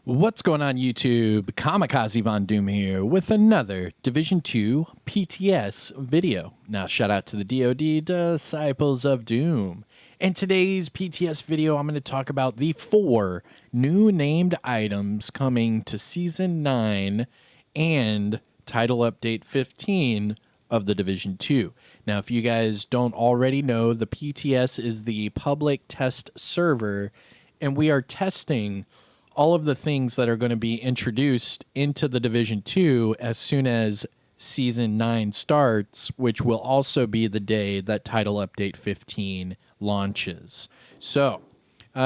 What's going on YouTube? Kamikaze Von Doom here with another Division 2 PTS video. Now shout out to the DoD Disciples of Doom. In today's PTS video, I'm going to talk about the 4 new named items coming to Season 9 and Title Update 15 of the Division 2. Now, if you guys don't already know, the PTS is the public test server, and we are testing all of the things that are going to be introduced into the Division 2 as soon as Season 9 starts, which will also be the day that Title Update 15 launches. So,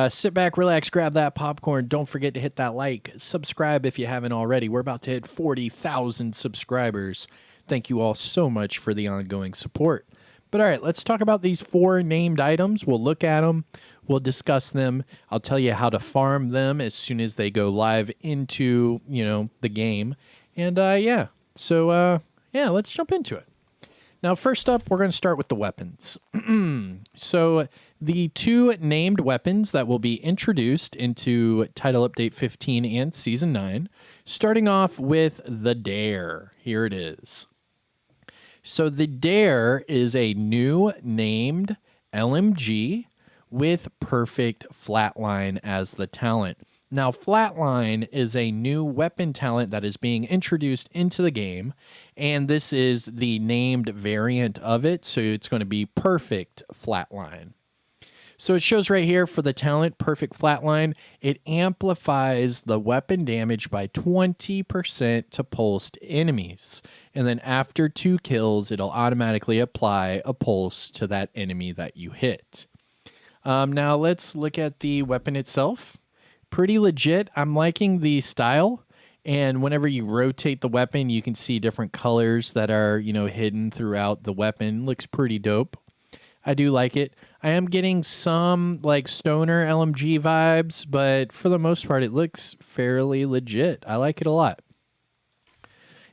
sit back, relax, grab that popcorn. Don't forget to hit that like. Subscribe if you haven't already. We're about to hit 40,000 subscribers. Thank you all so much for the ongoing support. But all right, let's talk about these 4 named items. We'll look at them. We'll discuss them. I'll tell you how to farm them as soon as they go live into, the game. And yeah, so let's jump into it. Now, first up, we're going to start with the weapons. So the 2 named weapons that will be introduced into Title Update 15 and Season 9, starting off with the Dare. Here it is. So the Dare is a new named LMG with Perfect Flatline as the talent. Now, Flatline is a new weapon talent that is being introduced into the game, and this is the named variant of it, so it's going to be Perfect Flatline. So it shows right here for the talent, Perfect Flatline, it amplifies the weapon damage by 20% to pulsed enemies. And then after 2 kills, it'll automatically apply a pulse to that enemy that you hit. Now let's look at the weapon itself. Pretty legit. I'm liking the style. And whenever you rotate the weapon, you can see different colors that are, hidden throughout the weapon. Looks pretty dope. I do like it. I am getting some like stoner LMG vibes, but for the most part, it looks fairly legit. I like it a lot.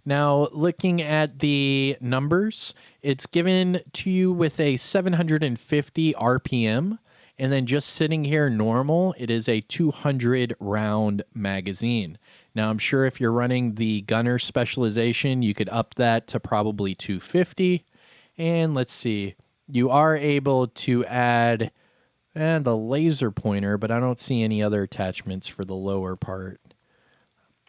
Now, looking at the numbers, it's given to you with a 750 RPM, and then just sitting here normal, it is a 200 round magazine. Now, I'm sure if you're running the gunner specialization, you could up that to probably 250. And let's see, you are able to add the laser pointer, but I don't see any other attachments for the lower part.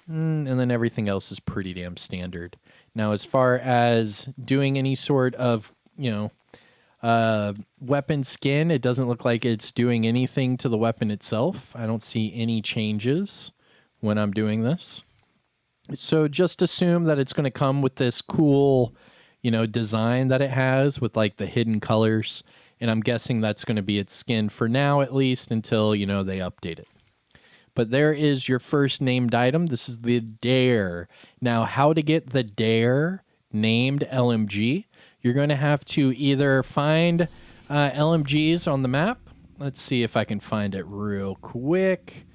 And then everything else is pretty damn standard. Now, as far as doing any sort of, weapon skin, it doesn't look like it's doing anything to the weapon itself. I don't see any changes when I'm doing this. So just assume that it's going to come with this cool, design that it has with like the hidden colors. And I'm guessing that's going to be its skin for now, at least until, they update it. But there is your first named item. This is the Dare. Now, how to get the Dare named LMG? You're going to have to either find LMGs on the map. Let's see if I can find it real quick.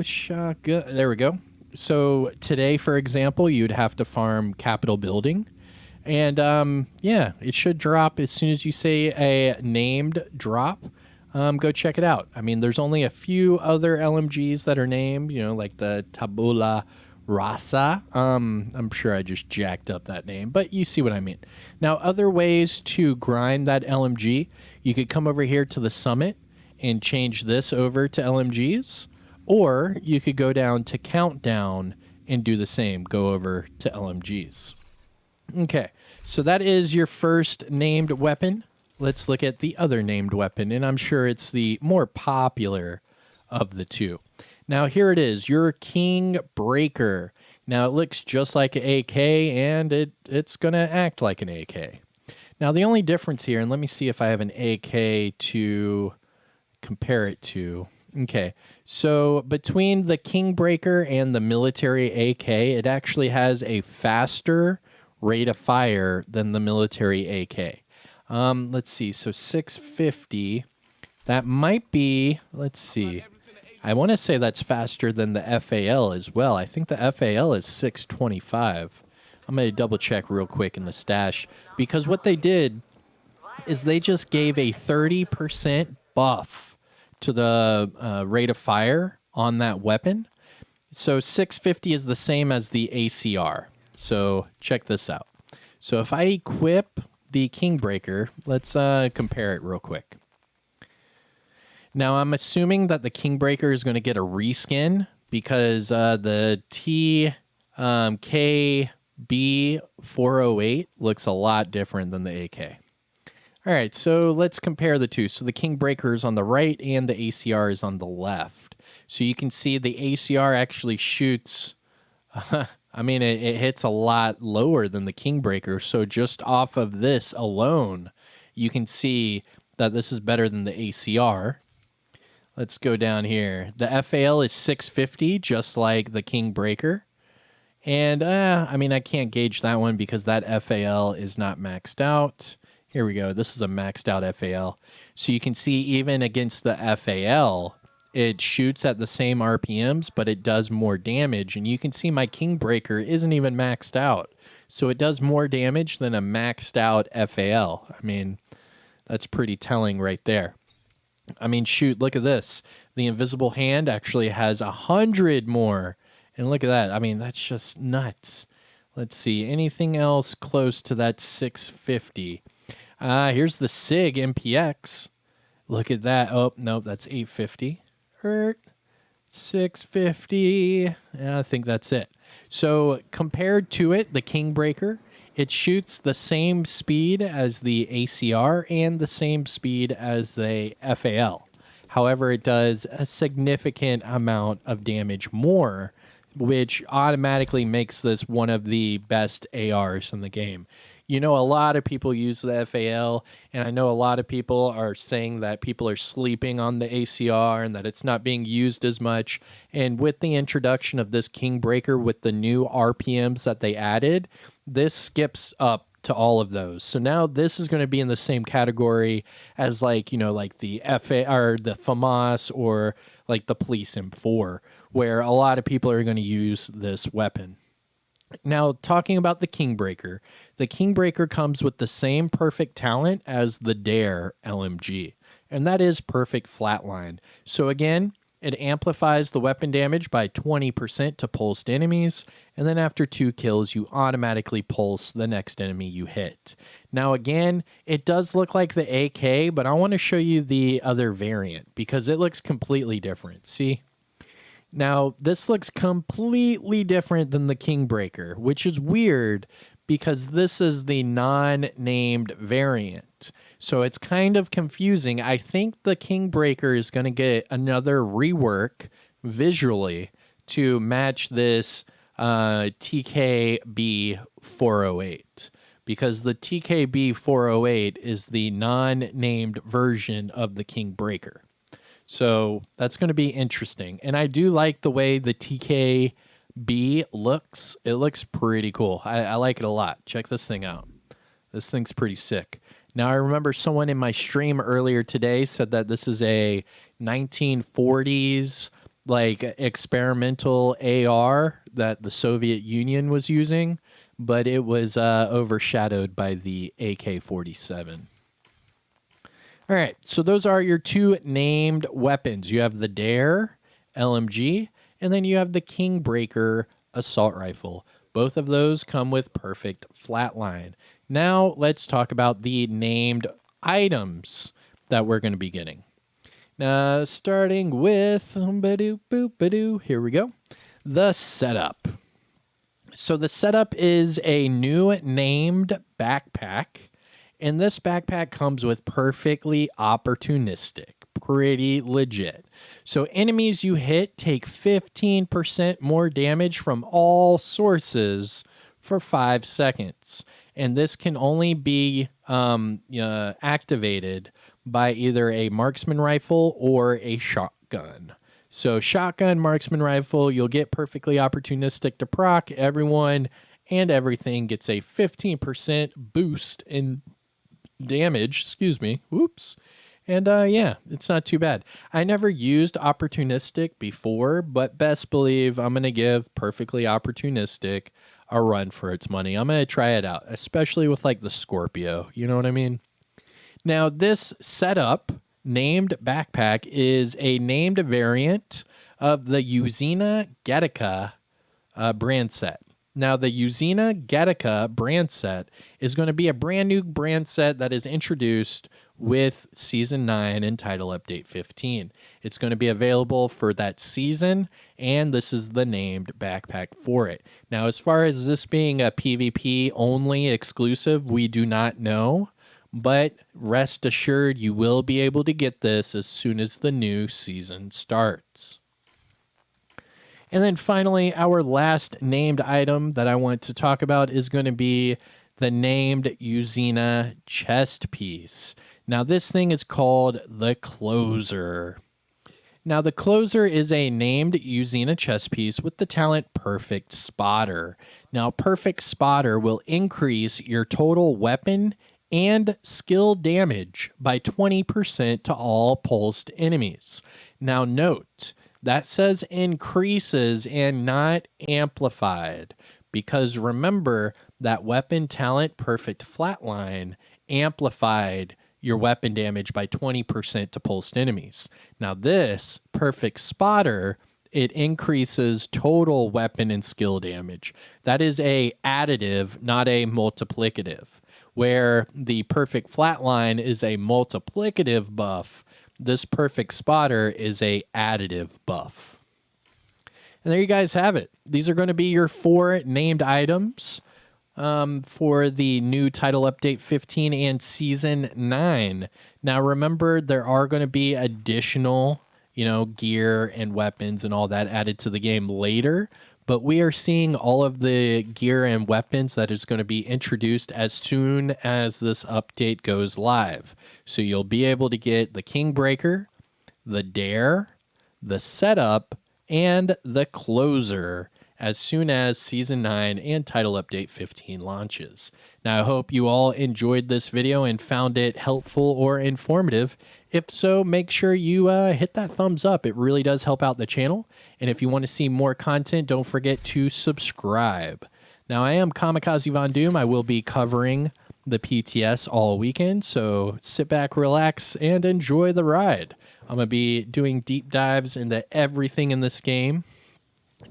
Shotgun. There we go. So today, for example, you'd have to farm Capitol Building. And it should drop as soon as you say a named drop. Go check it out. I mean, there's only a few other LMGs that are named, like the Tabula Rasa. I'm sure I just jacked up that name, but you see what I mean. Now, other ways to grind that LMG, you could come over here to the summit and change this over to LMGs, or you could go down to Countdown and do the same, go over to LMGs. Okay, so that is your first named weapon. Let's look at the other named weapon, and I'm sure it's the more popular of the 2. Now, here it is, your King Breaker. Now, it looks just like an AK, and it's going to act like an AK. Now, the only difference here, and let me see if I have an AK to compare it to. Okay, so between the King Breaker and the military AK, it actually has a faster rate of fire than the military AK. Let's see, so 650, that might be, let's see, I want to say that's faster than the FAL as well. I think the FAL is 625. I'm going to double check real quick in the stash, because what they did is they just gave a 30% buff to the rate of fire on that weapon. So 650 is the same as the ACR. So check this out. So if I equip the Kingbreaker, let's compare it real quick. Now I'm assuming that the Kingbreaker is going to get a reskin because the TKB408 looks a lot different than the AK. All right, so let's compare the two. So the Kingbreaker is on the right and the ACR is on the left. So you can see the ACR actually shoots, I mean, it hits a lot lower than the Kingbreaker. So just off of this alone, you can see that this is better than the ACR. Let's go down here. The FAL is 650, just like the Kingbreaker. And, I mean, I can't gauge that one because that FAL is not maxed out. Here we go. This is a maxed out FAL. So you can see even against the FAL, it shoots at the same RPMs, but it does more damage. And you can see my Kingbreaker isn't even maxed out. So it does more damage than a maxed out FAL. I mean, that's pretty telling right there. I mean, shoot, look at this. The invisible hand actually has 100 more. And look at that. I mean, that's just nuts. Let's see. Anything else close to that 650? Here's the SIG MPX. Look at that. Oh, no, that's 850. 650. Yeah, I think that's it. So compared to it, the Kingbreaker, it shoots the same speed as the ACR and the same speed as the FAL. However, it does a significant amount of damage more, which automatically makes this one of the best ARs in the game. You know, a lot of people use the FAL, and I know a lot of people are saying that people are sleeping on the ACR and that it's not being used as much. And with the introduction of this Kingbreaker with the new RPMs that they added, this skips up to all of those. So now this is going to be in the same category as like, you know, like the FA or the FAMAS or like the Police M4, where a lot of people are going to use this weapon. Now, talking about the Kingbreaker comes with the same perfect talent as the Dare LMG, and that is perfect flatline. So again, it amplifies the weapon damage by 20% to pulsed enemies, and then after 2 kills, you automatically pulse the next enemy you hit. Now again, it does look like the AK, but I want to show you the other variant because it looks completely different. See? Now, this looks completely different than the Kingbreaker, which is weird because this is the non-named variant. So it's kind of confusing. I think the Kingbreaker is going to get another rework visually to match this TKB 408 because the TKB 408 is the non-named version of the Kingbreaker. So that's going to be interesting. And I do like the way the TKB looks. It looks pretty cool. I like it a lot. Check this thing out. This thing's pretty sick. Now, I remember someone in my stream earlier today said that this is a 1940s like experimental AR that the Soviet Union was using, but it was overshadowed by the AK-47. All right, so those are your 2 named weapons. You have the Dare LMG, and then you have the Kingbreaker assault rifle. Both of those come with perfect flatline. Now let's talk about the named items that we're going to be getting. Now, starting with, here we go, the setup. So the setup is a new named backpack. And this backpack comes with perfectly opportunistic, pretty legit. So enemies you hit take 15% more damage from all sources for 5 seconds. And this can only be activated by either a marksman rifle or a shotgun. So shotgun, marksman rifle, you'll get perfectly opportunistic to proc. Everyone and everything gets a 15% boost in damage, whoops. And yeah, it's not too bad. I never used opportunistic before, but best believe I'm going to give perfectly opportunistic a run for its money. I'm going to try it out, especially with like the Scorpio, you know what I mean? Now, this setup named backpack is a named variant of the Uzina Gattaca brand set. Now, the Uzina Gattaca brand set is going to be a brand new brand set that is introduced with Season 9 and Title Update 15. It's going to be available for that season, and this is the named backpack for it. Now, as far as this being a PvP only exclusive, we do not know, but rest assured you will be able to get this as soon as the new season starts. And then finally, our last named item that I want to talk about is going to be the named Uzina chest piece. Now, this thing is called the Closer. Now, the Closer is a named Uzina chest piece with the talent Perfect Spotter. Now, Perfect Spotter will increase your total weapon and skill damage by 20% to all pulsed enemies. Now, note, that says increases and not amplified, because remember that weapon talent Perfect Flatline amplified your weapon damage by 20% to pulsed enemies. Now this Perfect Spotter, it increases total weapon and skill damage. That is a additive, not a multiplicative. Where the Perfect Flatline is a multiplicative buff, this Perfect Spotter is a additive buff. And there you guys have it. These are going to be your 4 named items for the new Title Update 15 and Season 9. Now, remember, there are going to be additional, gear and weapons and all that added to the game later. But we are seeing all of the gear and weapons that is going to be introduced as soon as this update goes live. So you'll be able to get the Kingbreaker, the Dare, the Setup, and the Closer as soon as Season 9 and Title Update 15 launches. Now, I hope you all enjoyed this video and found it helpful or informative. If so, make sure you hit that thumbs up. It really does help out the channel. And if you want to see more content, don't forget to subscribe. Now, I am Kamikaze Von Doom. I will be covering the PTS all weekend, so sit back, relax, and enjoy the ride. I'm going to be doing deep dives into everything in this game.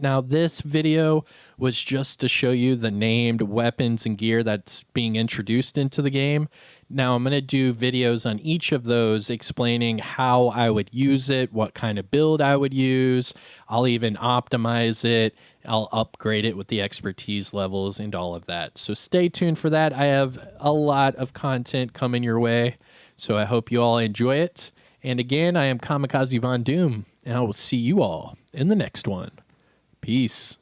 Now, this video was just to show you the named weapons and gear that's being introduced into the game. Now, I'm going to do videos on each of those explaining how I would use it, what kind of build I would use. I'll even optimize it. I'll upgrade it with the expertise levels and all of that. So stay tuned for that. I have a lot of content coming your way, so I hope you all enjoy it. And again, I am Kamikaze Von Doom, and I will see you all in the next one. Peace.